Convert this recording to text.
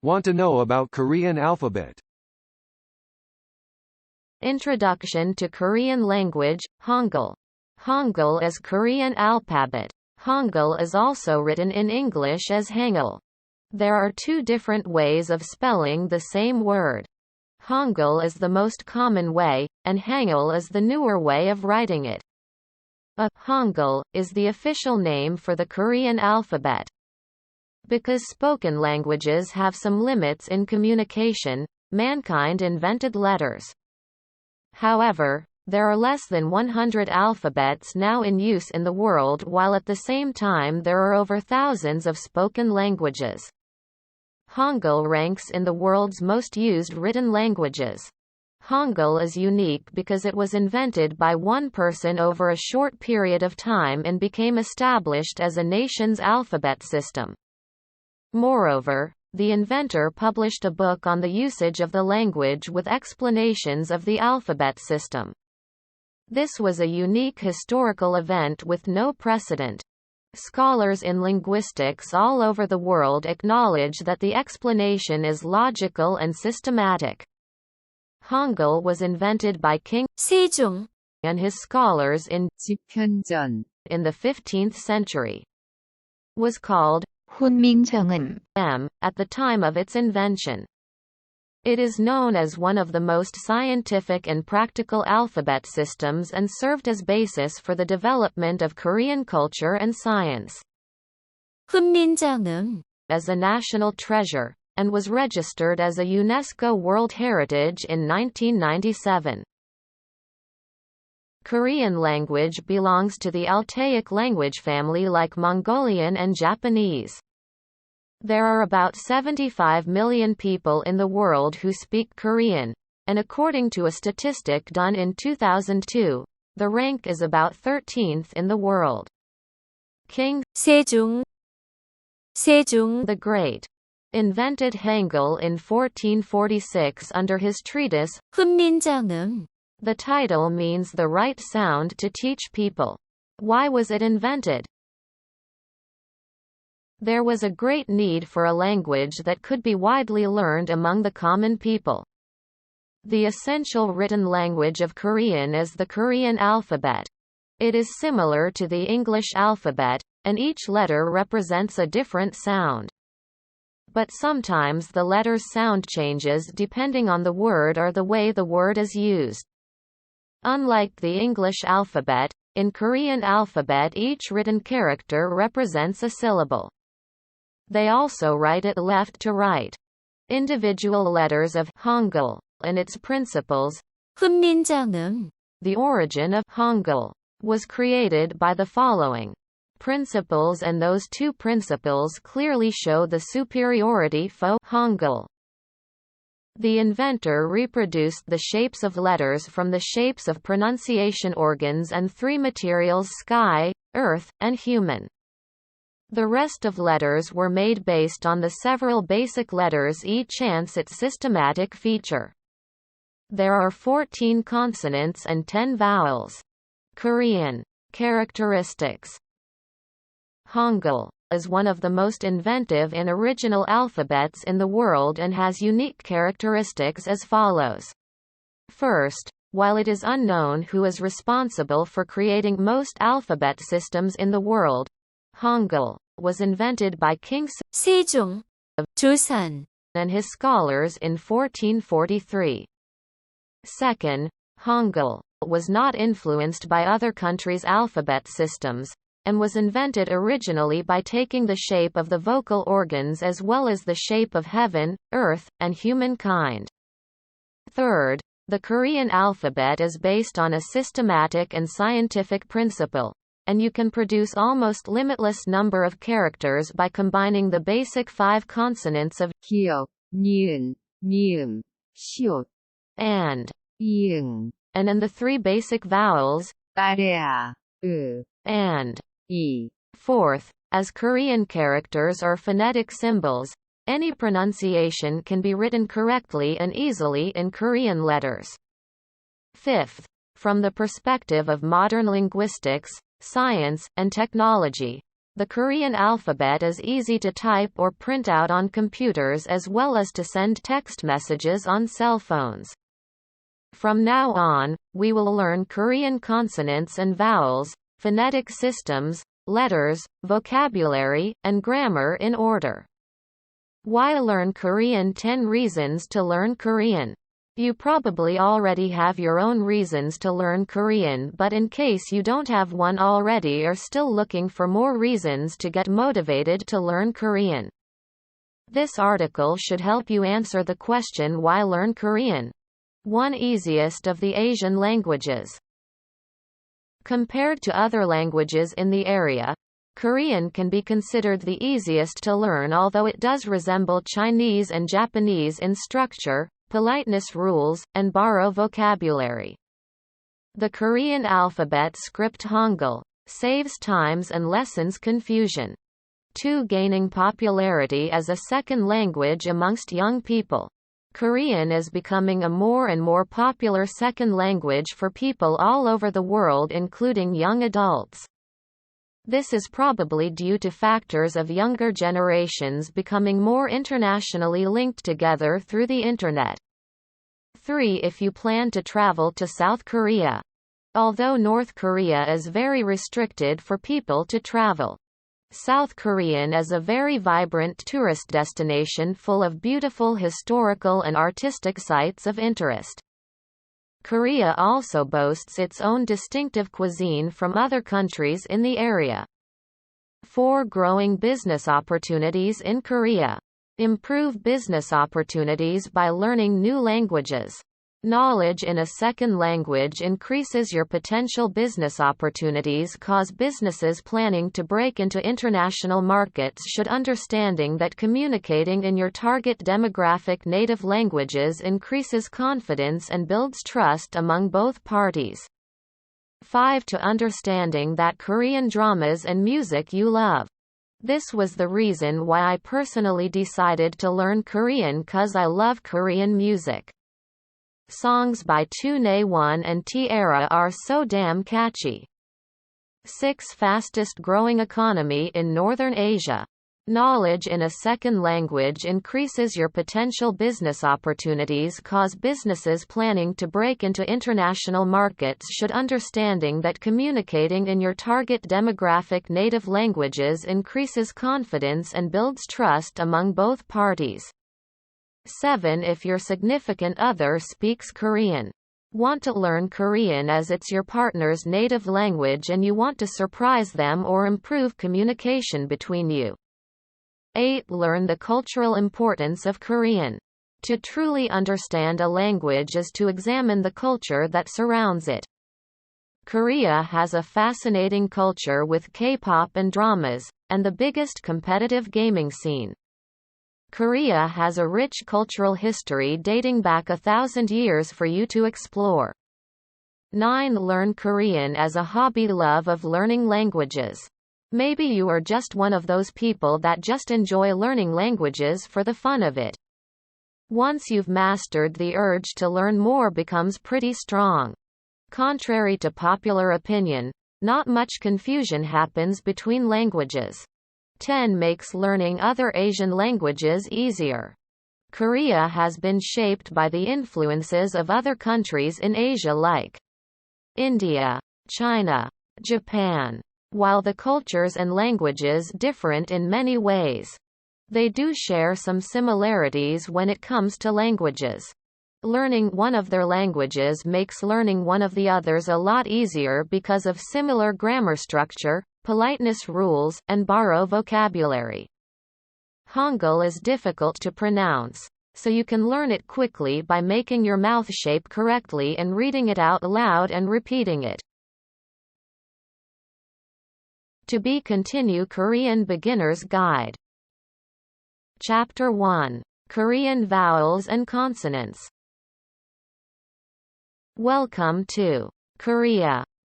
Want to know about Korean alphabet? Introduction to Korean language, Hangul. Hangul is Korean alphabet. Hangul is also written in English as Hangeul. There are two different ways of spelling the same word. Hangul is the most common way, and Hangeul is the newer way of writing it. Hangul is the official name for the Korean alphabet. Because spoken languages have some limits in communication, mankind invented letters. However, there are less than 100 alphabets now in use in the world, while at the same time there are over thousands of spoken languages. Hangul ranks in the world's most used written languages. Hangul is unique because it was invented by one person over a short period of time and became established as a nation's alphabet system. Moreover, the inventor published a book on the usage of the language with explanations of the alphabet system. This was a unique historical event with no precedent. Scholars in linguistics all over the world acknowledge that the explanation is logical and systematic. Hangul was invented by King Sejong and his scholars in the 15th century. Was called 훈민정음 at the time of its invention. It is known as one of the most scientific and practical alphabet systems and served as basis for the development of Korean culture and science. 훈민정음 as a national treasure, and was registered as a UNESCO World Heritage in 1997. Korean language belongs to the Altaic language family like Mongolian and Japanese. There are about 75 million people in the world who speak Korean, and according to a statistic done in 2002, the rank is about 13th in the world. King Sejong the Great invented Hangul in 1446 under his treatise, 훈민정음. The title means the right sound to teach people. Why was it invented? There was a great need for a language that could be widely learned among the common people. The essential written language of Korean is the Korean alphabet. It is similar to the English alphabet, and each letter represents a different sound. But sometimes the letter's sound changes depending on the word or the way the word is used. Unlike the English alphabet, in Korean alphabet each written character represents a syllable. They also write it left to right. Individual letters of Hangul and its principles. 훈민정음. The origin of Hangul was created by the following principles, and those two principles clearly show the superiority for Hangul. The inventor reproduced the shapes of letters from the shapes of pronunciation organs and three materials: sky, earth, and human. The rest of letters were made based on the several basic letters, each its systematic feature. There are 14 consonants and 10 vowels. Korean characteristics. Hangul is one of the most inventive and original alphabets in the world and has unique characteristics as follows. First, while it is unknown who is responsible for creating most alphabet systems in the world, Hangul was invented by King Sejong of Joseon and his scholars in 1443. Second, Hangul was not influenced by other countries' alphabet systems, and was invented originally by taking the shape of the vocal organs as well as the shape of heaven, earth, and humankind. Third, the Korean alphabet is based on a systematic and scientific principle, and you can produce almost limitless number of characters by combining the basic 5 consonants of 기역, 니은, 미음, 시옷, and 이응, and the 3 basic vowels 빠레아, 으, and 이. Fourth, as Korean characters or phonetic symbols, any pronunciation can be written correctly and easily in Korean letters. Fifth, from the perspective of modern linguistics, science, and technology, The Korean alphabet is easy to type or print out on computers as well as to send text messages on cell phones. From now on, we will learn Korean consonants and vowels, phonetic systems, letters, vocabulary, and grammar in order. Why learn Korean? 10 reasons to learn Korean. You probably already have your own reasons to learn Korean, but in case you don't have one already or still looking for more reasons to get motivated to learn Korean, this article should help you answer the question, why learn Korean? 1. Easiest of the Asian languages. Compared to other languages in the area, Korean can be considered the easiest to learn, although it does resemble Chinese and Japanese in structure, politeness rules, and borrow vocabulary. The Korean alphabet script Hangul saves times and lessens confusion. 2. Gaining popularity as a second language amongst young people. Korean is becoming a more and more popular second language for people all over the world, including young adults. This is probably due to factors of younger generations becoming more internationally linked together through the Internet. 3. If you plan to travel to South Korea. Although North Korea is very restricted for people to travel, South Korean is a very vibrant tourist destination full of beautiful historical and artistic sites of interest. Korea also boasts its own distinctive cuisine from other countries in the area. 4. Growing business opportunities in Korea. Improve business opportunities by learning new languages. Knowledge in a second language increases your potential business opportunities. Cause businesses planning to break into international markets should understanding that communicating in your target demographic native languages increases confidence and builds trust among both parties. 5. To understanding that Korean dramas and music you love. This was the reason why I personally decided to learn Korean, cause I love Korean music. Songs by Tune-won and T-ara are so damn catchy. 6. Fastest growing economy in Northern Asia. Knowledge in a second language increases your potential business opportunities. Cause businesses planning to break into international markets should understanding that communicating in your target demographic native languages increases confidence and builds trust among both parties. 7. If your significant other speaks Korean. Want to learn Korean as it's your partner's native language and you want to surprise them or improve communication between you. 8. Learn the cultural importance of Korean. To truly understand a language is to examine the culture that surrounds it. Korea has a fascinating culture with K-pop and dramas, and the biggest competitive gaming scene. Korea has a rich cultural history dating back 1,000 years for you to explore. 9. Learn Korean as a hobby. Love of learning languages. Maybe you are just one of those people that just enjoy learning languages for the fun of it. Once you've mastered, the urge to learn more becomes pretty strong. Contrary to popular opinion, not much confusion happens between languages. 10. Makes learning other Asian languages easier. Korea has been shaped by the influences of other countries in Asia like India, China, Japan. While the cultures and languages different in many ways, they do share some similarities when it comes to languages. Learning one of their languages makes learning one of the others a lot easier because of similar grammar structure, politeness rules, and borrow vocabulary. Hangul is difficult to pronounce, so you can learn it quickly by making your mouth shape correctly and reading it out loud and repeating it. To be continue Korean Beginner's Guide. Chapter 1. Korean Vowels and Consonants. Welcome to Korea.